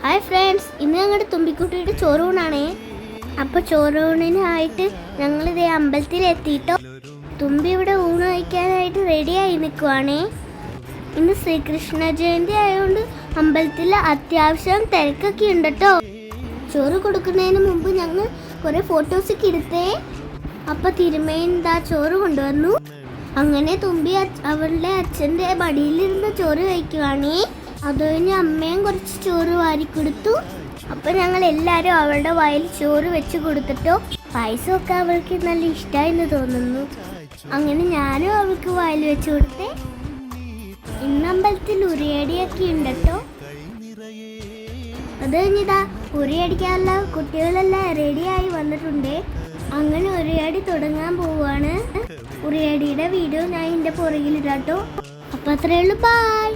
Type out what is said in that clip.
Hi friends, ഇന്ന് ഞങ്ങളുടെ തുമ്പിക്കുട്ടിയുടെ ചോറൂണാണേ. അപ്പോൾ ചോറൂണിനായിട്ട് ഞങ്ങളിതേ അമ്പലത്തിലെത്തിയിട്ടോ. തുമ്പി ഇവിടെ ഊണ് കഴിക്കാനായിട്ട് റെഡിയായി നിൽക്കുവാണേ. ഇന്ന് ശ്രീകൃഷ്ണ ജയന്തി ആയതുകൊണ്ട് അമ്പലത്തിൽ അത്യാവശ്യം തിരക്കൊക്കെ ഉണ്ട് കേട്ടോ. ചോറ് കൊടുക്കുന്നതിന് മുമ്പ് ഞങ്ങൾ കുറേ ഫോട്ടോസൊക്കെ എടുത്തേ. അപ്പോൾ തിരുമേൻ ചോറ് കൊണ്ടുവന്നു. അങ്ങനെ തുമ്പി അവളുടെ അച്ഛൻ്റെ മടിയിലിരുന്ന് ചോറ് കഴിക്കുവാണേ. അത് കഴിഞ്ഞ് അമ്മയും കുറച്ച് ചോറ് വാരിക്കൊടുത്തു. അപ്പം ഞങ്ങൾ എല്ലാവരും അവളുടെ വായിൽ ചോറ് വെച്ച് കൊടുത്തിട്ടോ. പായസമൊക്കെ അവൾക്ക് നല്ല ഇഷ്ടമായെന്ന് തോന്നുന്നു. അങ്ങനെ ഞാനും അവൾക്ക് വായിൽ വെച്ച് കൊടുത്തേ. ഇന്ന് അമ്പലത്തിൽ ഉറിയടിയൊക്കെ ഉണ്ട് കേട്ടോ. അത് കഴിഞ്ഞിതാ ഉറിയടിക്കാനുള്ള കുട്ടികളെല്ലാം റെഡിയായി വന്നിട്ടുണ്ട്. അങ്ങനെ ഉറിയടി തുടങ്ങാൻ പോവുകയാണ്. ഉറിയടിയുടെ വീഡിയോ ഞാൻ എൻ്റെ പുറകിലിടാട്ടോ. അപ്പം അത്രയേ ഉള്ളൂ. ബൈ.